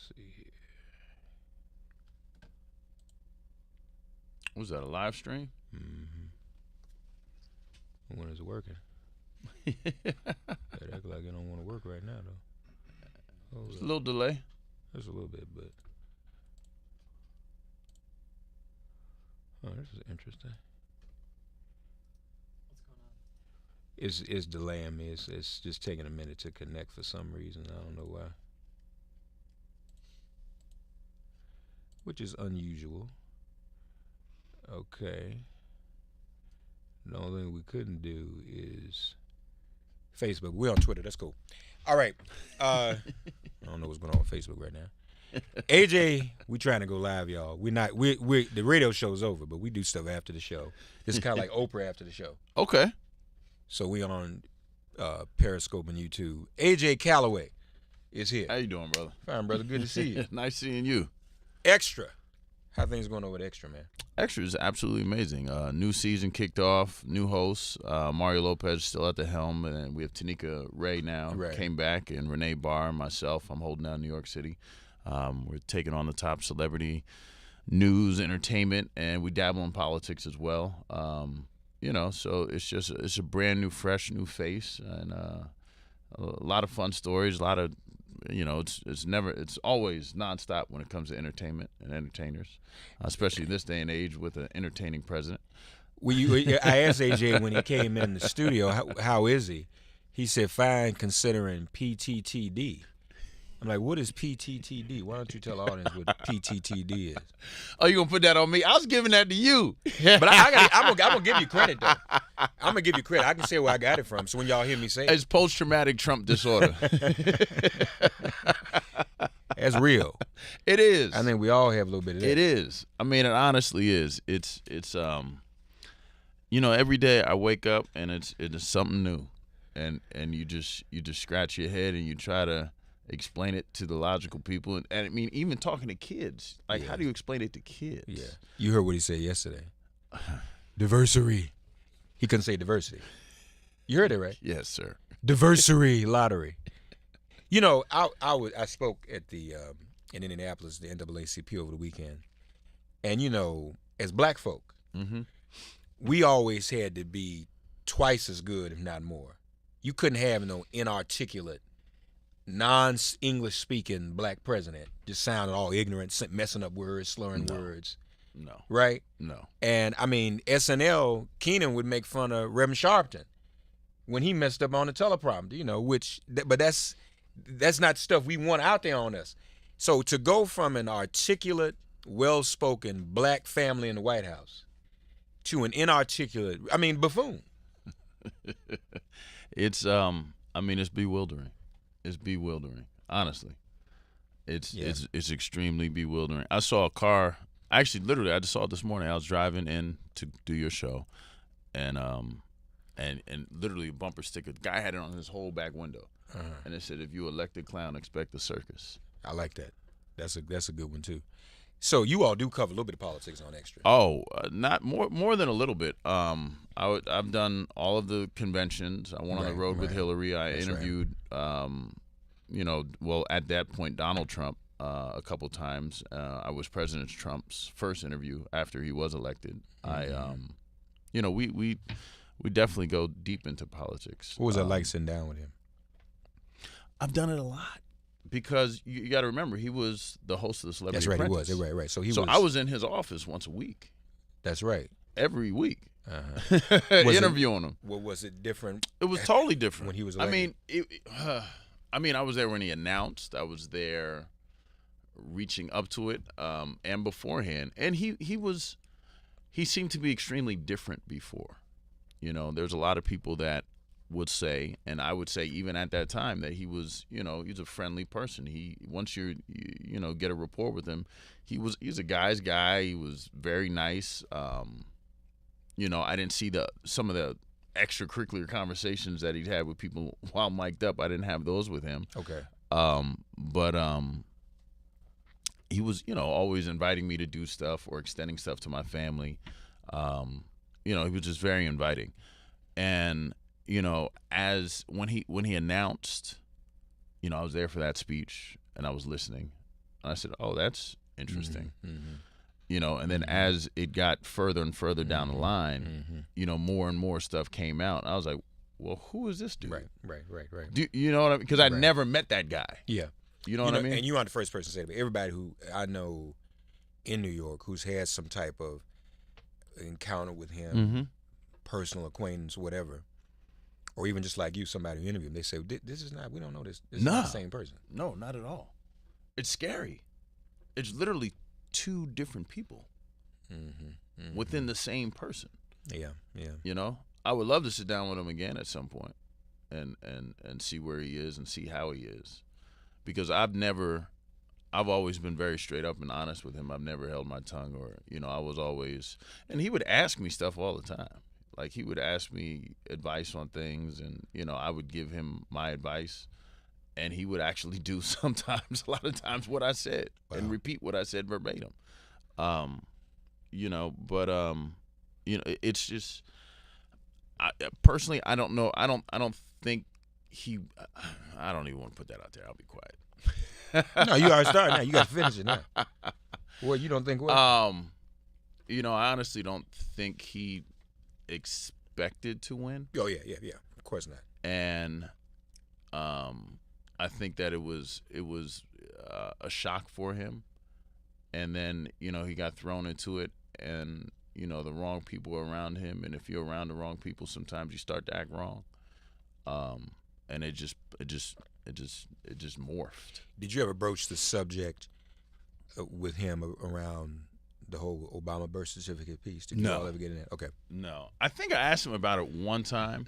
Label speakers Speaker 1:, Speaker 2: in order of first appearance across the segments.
Speaker 1: see here.
Speaker 2: Was that a live stream?
Speaker 1: Mm-hmm. When is it working? It act like it don't want to work right now, though.
Speaker 2: It's a little delay.
Speaker 1: Just a little bit, but. Oh, this is interesting.
Speaker 3: What's going on?
Speaker 1: It's delaying me. It's just taking a minute to connect for some reason. I don't know why. Which is unusual. Okay. The only thing we couldn't do is Facebook. We're on Twitter. That's cool. All right. I don't know what's going on with Facebook right now. AJ, we trying to go live, y'all. We the radio show's over, but we do stuff after the show. This is kind of like Oprah after the show.
Speaker 2: Okay.
Speaker 1: So we on Periscope and YouTube. AJ Calloway is here.
Speaker 2: How you doing, brother?
Speaker 1: Fine, brother. Good to see you.
Speaker 2: Nice seeing you.
Speaker 1: Extra. How things going over at Extra, man?
Speaker 2: Extra is absolutely amazing. New season kicked off, new hosts. Mario Lopez still at the helm, and we have Tanika Ray now.
Speaker 1: Right.
Speaker 2: Came back, and Renee Barr and myself. I'm holding down New York City. We're taking on the top celebrity news, entertainment, and we dabble in politics as well. So it's a brand new, fresh, new face, and a lot of fun stories. A lot of, it's always nonstop when it comes to entertainment and entertainers, especially this day and age with an entertaining president.
Speaker 1: I asked AJ when he came in the studio, how is he? He said, fine, considering PTTD. I'm like, what is PTTD? Why don't you tell the audience what PTTD is?
Speaker 2: Oh, you gonna put that on me? I was giving that to you.
Speaker 1: But I'm gonna give you credit though. I'm gonna give you credit. I can say where I got it from. So when y'all hear me say
Speaker 2: It's post-traumatic Trump disorder.
Speaker 1: that's real.
Speaker 2: It is.
Speaker 1: I think we all have a little bit of that.
Speaker 2: It is. I mean, it honestly is. It's every day I wake up and it's something new, and you just scratch your head and you try to explain it to the logical people, and I mean, even talking to kids, like, how do you explain it to kids?
Speaker 1: Yeah, you heard what he said yesterday. Diversity. He couldn't say diversity. You heard it, right?
Speaker 2: Yes, sir.
Speaker 1: Diversity lottery. I spoke at the in Indianapolis, the NAACP over the weekend, and as black folk, we always had to be twice as good, if not more. You couldn't have no inarticulate, non-English speaking black president just sounding all ignorant, messing up words, slurring words.
Speaker 2: No.
Speaker 1: Right?
Speaker 2: No.
Speaker 1: And I mean, SNL, Keenan would make fun of Reverend Sharpton when he messed up on the teleprompter, but that's not stuff we want out there on us. So to go from an articulate, well-spoken black family in the White House to an inarticulate, buffoon.
Speaker 2: It's bewildering. It's bewildering. Honestly, it's extremely bewildering. I saw a car. Actually, literally, I just saw it this morning. I was driving in to do your show, and literally a bumper sticker. The guy had it on his whole back window, and it said, "If you elected clown, expect a circus."
Speaker 1: I like that. That's a good one too. So you all do cover a little bit of politics on Extra.
Speaker 2: Oh, not more than a little bit. I've done all of the conventions. I went on the road with Hillary. I interviewed, at that point, Donald Trump a couple times. I was President Trump's first interview after he was elected. We definitely go deep into politics.
Speaker 1: What was that like sitting down with him?
Speaker 2: I've done it a lot. Because you got to remember, he was the host of the Celebrity
Speaker 1: Apprentice.
Speaker 2: Apprentice.
Speaker 1: He was. Right. So
Speaker 2: I was in his office once a week.
Speaker 1: That's right.
Speaker 2: Every week. Interviewing him.
Speaker 1: Well, was it different?
Speaker 2: It was totally different.
Speaker 1: When he was elected?
Speaker 2: I was there when he announced. I was there reaching up to it and beforehand. And he seemed to be extremely different before. There's a lot of people that would say, and I would say even at that time, that he was, he's a friendly person. Once you get a rapport with him, he's a guy's guy. He was very nice. I didn't see some of the extracurricular conversations that he'd had with people while mic'd up. I didn't have those with him.
Speaker 1: Okay.
Speaker 2: But he was, always inviting me to do stuff or extending stuff to my family. He was just very inviting. And as when he announced, I was there for that speech and I was listening, And I said, oh, that's interesting.
Speaker 1: Mm-hmm.
Speaker 2: You know, and then as it got further and further down the line, you know, more and more stuff came out. I was like, well, who is this dude?
Speaker 1: Right.
Speaker 2: You know what I mean? Because I never met that guy.
Speaker 1: Yeah.
Speaker 2: You know what I mean?
Speaker 1: And you aren't the first person to say it, but everybody who I know in New York who's had some type of encounter with him, personal acquaintance, whatever, or even just like you, somebody who interviewed him, they say, this is not, we don't know this. This is not the same person.
Speaker 2: No, not at all. It's scary. It's literally two different people within the same person.
Speaker 1: Yeah.
Speaker 2: You know? I would love to sit down with him again at some point and see where he is and see how he is. Because I've always been very straight up and honest with him. I've never held my tongue, or, you know, I was always, and he would ask me stuff all the time. Like, he would ask me advice on things, and, you know, I would give him my advice, and he would actually do sometimes, a lot of times, what I said and repeat what I said verbatim. You know, but you know, it's just, personally, I don't know. I don't think he. I don't even want to put that out there. I'll be quiet.
Speaker 1: No, you already started now. You got to finish it now. Well, you don't think what?
Speaker 2: You know, I honestly don't think he expected to win.
Speaker 1: Oh yeah. Of course not.
Speaker 2: And I think that it was a shock for him. And then, you know, he got thrown into it, and, you know, the wrong people are around him, and if you're around the wrong people, sometimes you start to act wrong. And it just morphed.
Speaker 1: Did you ever broach the subject with him around the whole Obama birth certificate piece? Did you all ever get in that? Okay.
Speaker 2: No. I think I asked him about it one time,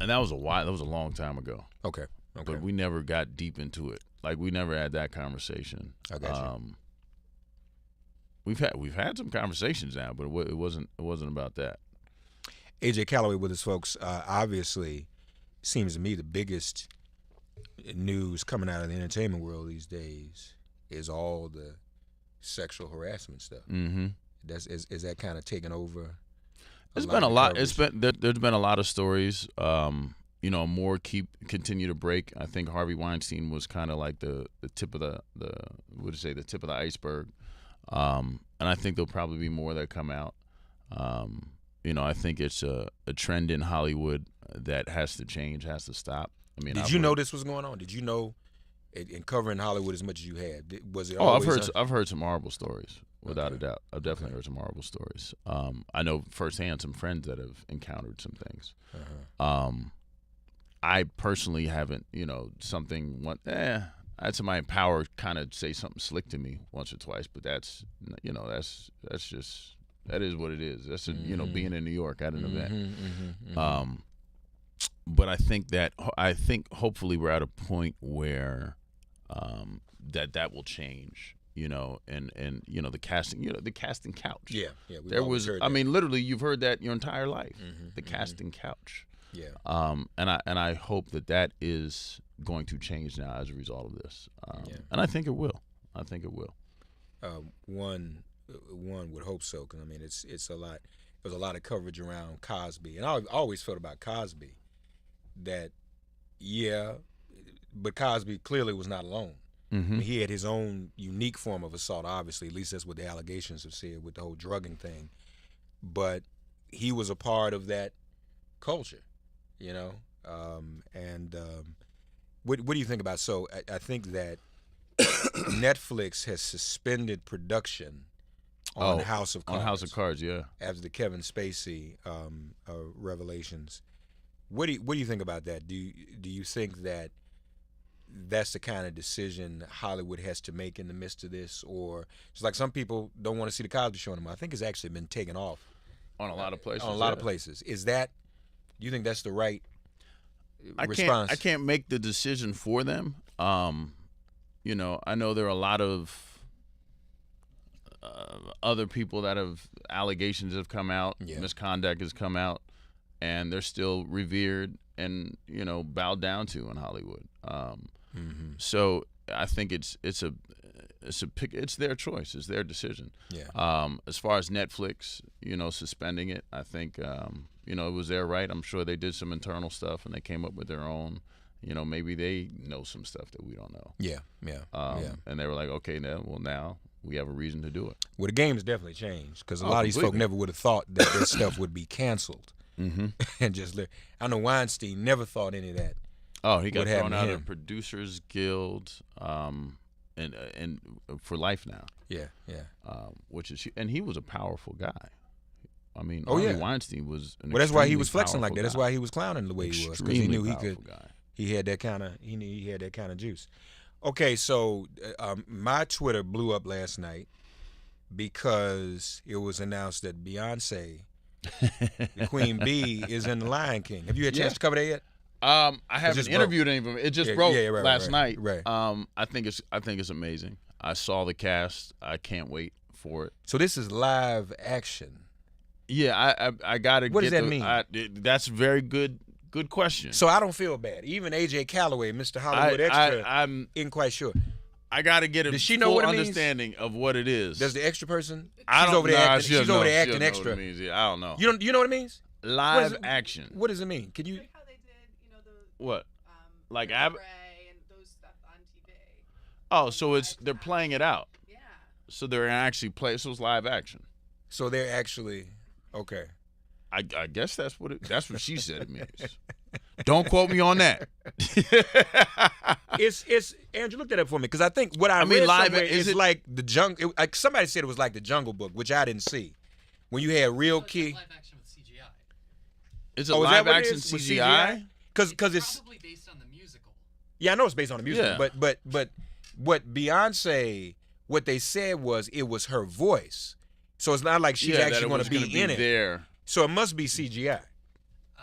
Speaker 2: and that was a long time ago.
Speaker 1: Okay.
Speaker 2: But we never got deep into it. Like, we never had that conversation.
Speaker 1: I got you.
Speaker 2: We've had some conversations now, but it wasn't about that.
Speaker 1: AJ Calloway with us, folks. Obviously, seems to me the biggest news coming out of the entertainment world these days is all the sexual harassment stuff.
Speaker 2: Mm-hmm.
Speaker 1: Is that kind of taken over?
Speaker 2: There's been a lot. There's been a lot of stories. You know, more continue to break. I think Harvey Weinstein was kind of like the tip of the tip of the iceberg. And I think there'll probably be more that come out. You know, I think it's a trend in Hollywood that has to change, has to stop. I mean,
Speaker 1: did you know this was going on? Did you know, in covering Hollywood as much as you had, was it?
Speaker 2: I've heard some horrible stories, without a doubt. I've definitely heard some horrible stories. I know firsthand some friends that have encountered some things. I personally haven't. You know, I had somebody in power kind of say something slick to me once or twice, but that's just. That is what it is. That's you know, being in New York at an event. But I think hopefully we're at a point where that will change. You know, and you know, the casting couch.
Speaker 1: Yeah.
Speaker 2: There was. I mean, literally, you've heard that your entire life. The casting couch.
Speaker 1: Yeah.
Speaker 2: And I hope that is going to change now as a result of this. And I think it will.
Speaker 1: One would hope so, because I mean it's a lot. There's a lot of coverage around Cosby, and I always felt about Cosby that but Cosby clearly was not alone. I mean, he had his own unique form of assault. Obviously, at least that's what the allegations have said with the whole drugging thing. But he was a part of that culture, you know. What do you think about? So I think that Netflix has suspended production on House of Cards.
Speaker 2: On House of Cards, yeah.
Speaker 1: After the Kevin Spacey revelations. What do you think about that? Do you think that that's the kind of decision Hollywood has to make in the midst of this, or it's like some people don't want to see the Cosby Show anymore? I think it's actually been taken off
Speaker 2: on a lot of places.
Speaker 1: On a lot of places. Is that? Do you think that's the right response?
Speaker 2: I can't make the decision for them. You know, I know there are a lot of other people that allegations have come out, misconduct has come out, and they're still revered and, you know, bowed down to in Hollywood. So I think it's their choice, it's their decision.
Speaker 1: Yeah.
Speaker 2: As far as Netflix, you know, suspending it, I think you know, it was their right. I'm sure they did some internal stuff and they came up with their own, maybe they know some stuff that we don't know.
Speaker 1: Yeah.
Speaker 2: And they were like, okay, now we have a reason to do it.
Speaker 1: Well, the game has definitely changed because a lot of these folk never would have thought that this stuff would be canceled.
Speaker 2: Mm-hmm.
Speaker 1: And just I know Weinstein never thought any of that.
Speaker 2: Oh, he got thrown out
Speaker 1: him.
Speaker 2: of Producers Guild, and for life now.
Speaker 1: Yeah.
Speaker 2: And he was a powerful guy. I mean, Weinstein was an
Speaker 1: that's why he was
Speaker 2: extremely
Speaker 1: flexing like that.
Speaker 2: powerful
Speaker 1: That's
Speaker 2: guy.
Speaker 1: why he was clowning the way he was, because he
Speaker 2: Extremely
Speaker 1: knew he
Speaker 2: powerful
Speaker 1: could.
Speaker 2: guy.
Speaker 1: He had that kind of juice. Okay, so my Twitter blew up last night because it was announced that Beyonce, the Queen Bee, is in The Lion King. Have you had a chance to cover that yet?
Speaker 2: I haven't interviewed any of them. It just broke last night.
Speaker 1: Right.
Speaker 2: I think it's amazing. I saw the cast. I can't wait for it.
Speaker 1: So this is live action.
Speaker 2: Yeah, I gotta.
Speaker 1: What does that mean?
Speaker 2: That's a very good question.
Speaker 1: So I don't feel bad. Even AJ Calloway, Mr. Hollywood Extra,
Speaker 2: I'm
Speaker 1: isn't quite sure.
Speaker 2: I gotta get a
Speaker 1: Does she know
Speaker 2: full
Speaker 1: what it means?
Speaker 2: understanding of what it is.
Speaker 1: Does the extra person?
Speaker 2: I don't
Speaker 1: She's over there
Speaker 2: know.
Speaker 1: acting. She's over there acting extra.
Speaker 2: What it means. I don't know.
Speaker 1: You know what it means?
Speaker 2: Live action.
Speaker 1: What does it mean? Can you?
Speaker 4: Like how they did, the
Speaker 2: What? Like
Speaker 4: Ray and those stuff on TV.
Speaker 2: Oh, so they're playing it out.
Speaker 4: Yeah.
Speaker 2: So they're actually so it's live action.
Speaker 1: So they're actually okay.
Speaker 2: I guess that's what she said it means. Don't quote me on that.
Speaker 1: It's Andrew, look that up for me, because I think what I read
Speaker 2: live
Speaker 1: somewhere
Speaker 2: is
Speaker 1: is like the jungle. Like somebody said it was like the Jungle Book, which I didn't see. When you had real kids.
Speaker 5: Live action with CGI.
Speaker 2: Is it live action
Speaker 1: with
Speaker 2: CGI?
Speaker 1: Because it's
Speaker 5: probably based on the musical.
Speaker 1: Yeah, I know it's based on the music,
Speaker 2: Yeah.
Speaker 1: but what Beyonce, what they said was it was her voice, so it's not like she's actually going to be in it.
Speaker 2: There.
Speaker 1: So it must be CGI.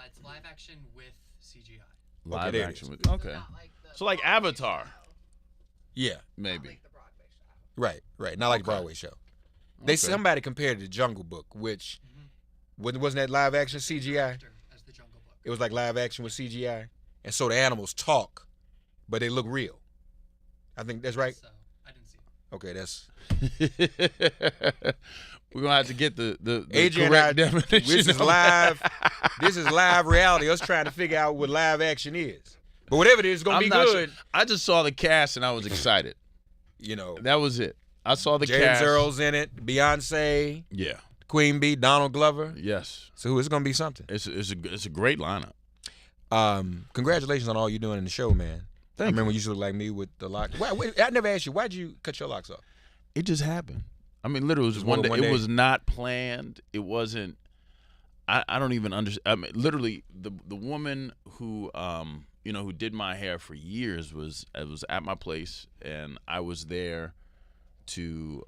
Speaker 5: It's live action with CGI.
Speaker 2: Live
Speaker 1: there it
Speaker 2: action
Speaker 1: is.
Speaker 2: with okay.
Speaker 4: Not like the
Speaker 2: So like
Speaker 4: Broadway
Speaker 2: Avatar,
Speaker 4: show.
Speaker 1: Yeah,
Speaker 4: Not
Speaker 2: maybe.
Speaker 4: like the Broadway show.
Speaker 1: right. Not like the Broadway show. Somebody compared it to Jungle Book, which wasn't that live action CGI?
Speaker 5: As the Jungle Book.
Speaker 1: It was like live action with CGI, and so the animals talk, but they look real. I think that's right.
Speaker 5: So I didn't see it.
Speaker 1: Okay, that's
Speaker 2: We're gonna have to get the
Speaker 1: Adrian
Speaker 2: correct
Speaker 1: and I,
Speaker 2: definition.
Speaker 1: this is live. This is live reality. Us trying to figure out what live action is. But whatever it is, it's gonna be good.
Speaker 2: Sure. I just saw the cast and I was excited.
Speaker 1: That
Speaker 2: was it. I saw the
Speaker 1: James
Speaker 2: cast.
Speaker 1: Earl's in it. Beyonce,
Speaker 2: Yeah.
Speaker 1: Queen Bee, Donald Glover.
Speaker 2: Yes.
Speaker 1: So it's gonna be something.
Speaker 2: It's a great lineup.
Speaker 1: Congratulations on all you're doing in the show, man. I
Speaker 2: Thank
Speaker 1: remember
Speaker 2: you.
Speaker 1: when you used to look like me with the lock. I never asked you, why'd you cut your locks off?
Speaker 2: It just happened. I mean, literally, it was
Speaker 1: Just
Speaker 2: one
Speaker 1: one
Speaker 2: day.
Speaker 1: day?
Speaker 2: It was not planned. It wasn't. I don't even understand. I mean, literally, the woman who who did my hair for years was at my place, and I was there to.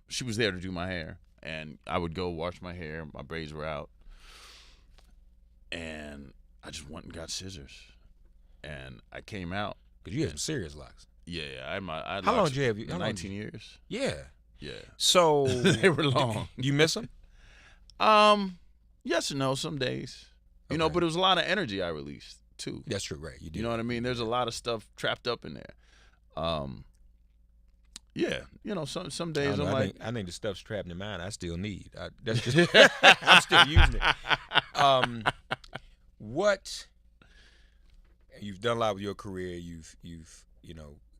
Speaker 2: She was there to do my hair, and I would go wash my hair. My braids were out, and I just went and got scissors, and I came out.
Speaker 1: Because you had some serious locks.
Speaker 2: Yeah, I had my. I had
Speaker 1: How long
Speaker 2: locks
Speaker 1: did you have?
Speaker 2: for
Speaker 1: How long
Speaker 2: 19 years.
Speaker 1: Yeah.
Speaker 2: Yeah.
Speaker 1: So
Speaker 2: They were long.
Speaker 1: You miss them?
Speaker 2: Yes and no. Some days,
Speaker 1: Okay.
Speaker 2: but it was a lot of energy I released too.
Speaker 1: That's true, right? You do.
Speaker 2: You know what I mean? There's a lot of stuff trapped up in there. Yeah. Some days I'm like,
Speaker 1: I think the stuff's trapped in mine. I still need. That's just. I'm still using it. What? You've done a lot with your career. You've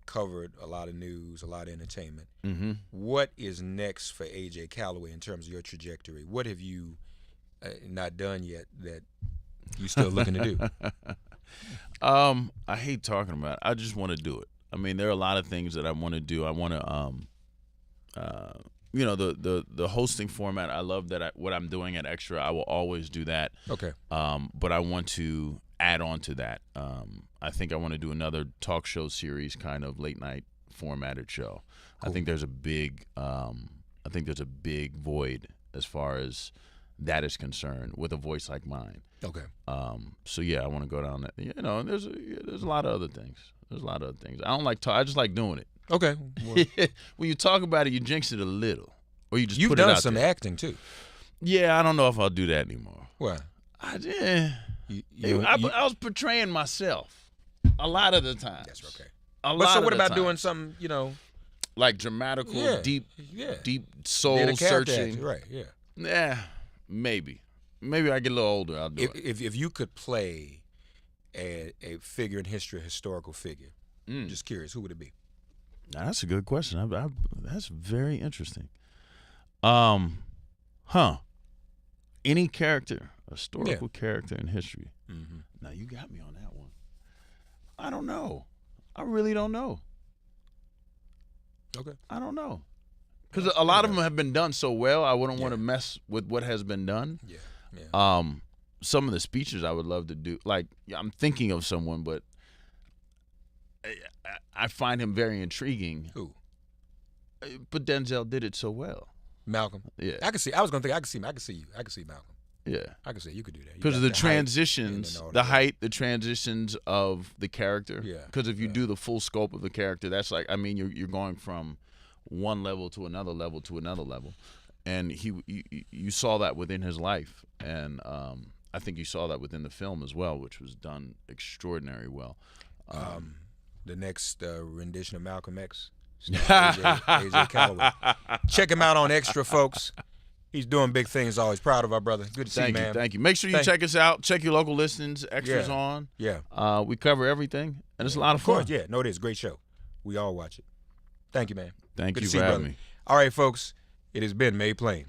Speaker 1: covered a lot of news, a lot of entertainment.
Speaker 2: mm-hmm.
Speaker 1: What is next for AJ Calloway in terms of your trajectory? What have you not done yet that you still looking to do?
Speaker 2: I hate talking about it. I just want to do it. I mean, there are a lot of things that I want to do. I want to, the hosting format. I love that. What I'm doing at Extra, I will always do that.
Speaker 1: Okay.
Speaker 2: But I want to add on to that. I think I want to do another talk show series, kind of late night formatted show.
Speaker 1: Cool.
Speaker 2: I think there's a big void as far as that is concerned with a voice like mine.
Speaker 1: Okay.
Speaker 2: So yeah, I want to go down that. And there's a lot of other things. There's a lot of other things. I don't like talk. I just like doing it.
Speaker 1: Okay. Well,
Speaker 2: When you talk about it, you jinx it a little, or you just
Speaker 1: you've
Speaker 2: put it
Speaker 1: done
Speaker 2: out
Speaker 1: some
Speaker 2: there.
Speaker 1: acting too.
Speaker 2: Yeah, I don't know if I'll do that anymore.
Speaker 1: What?
Speaker 2: I was portraying myself a lot of the time.
Speaker 1: That's okay.
Speaker 2: A
Speaker 1: But
Speaker 2: lot
Speaker 1: so
Speaker 2: of
Speaker 1: what
Speaker 2: the
Speaker 1: about
Speaker 2: time.
Speaker 1: doing something?
Speaker 2: Like dramatical,
Speaker 1: Yeah,
Speaker 2: deep
Speaker 1: yeah.
Speaker 2: soul
Speaker 1: Did a character
Speaker 2: searching?
Speaker 1: act, right? Yeah.
Speaker 2: Yeah, maybe. Maybe I get a little older. I'll do it.
Speaker 1: If you could play a figure in history, a historical figure. Just curious, who would it be?
Speaker 2: Now, that's a good question. That's very interesting. Any character, a historical character in history.
Speaker 1: Mm-hmm.
Speaker 2: Now, you got me on that one. I don't know. I really don't know.
Speaker 1: Okay.
Speaker 2: I don't know. Because a lot of them have been done so well, I wouldn't want to mess with what has been done.
Speaker 1: Yeah.
Speaker 2: Some of the speeches I would love to do, like, I'm thinking of someone, but I find him very intriguing.
Speaker 1: Who?
Speaker 2: But Denzel did it so well.
Speaker 1: Malcolm.
Speaker 2: Yeah.
Speaker 1: I could see. I was gonna think. I could see you. I could see Malcolm.
Speaker 2: Yeah.
Speaker 1: I could see you could do that.
Speaker 2: Because of the transitions,
Speaker 1: height
Speaker 2: the height, the transitions of the character.
Speaker 1: Yeah.
Speaker 2: Because if you do the full scope of the character, that's like, I mean, you're going from one level to another level to another level, and you saw that within his life, and I think you saw that within the film as well, which was done extraordinary well.
Speaker 1: The next rendition of Malcolm X, AJ Calloway. Check him out on Extra, folks. He's doing big things. Always proud of our brother. Good to see you, man.
Speaker 2: Thank you. Make sure you check us out. Check your local listings. Extras on.
Speaker 1: Yeah.
Speaker 2: We cover everything, and it's a lot of fun.
Speaker 1: Of course, yeah. No, it is. Great show. We all watch it. Thank you, man.
Speaker 2: Thank
Speaker 1: Good
Speaker 2: you
Speaker 1: to see
Speaker 2: for
Speaker 1: you,
Speaker 2: having
Speaker 1: brother.
Speaker 2: me.
Speaker 1: All right, folks. It has been made plain.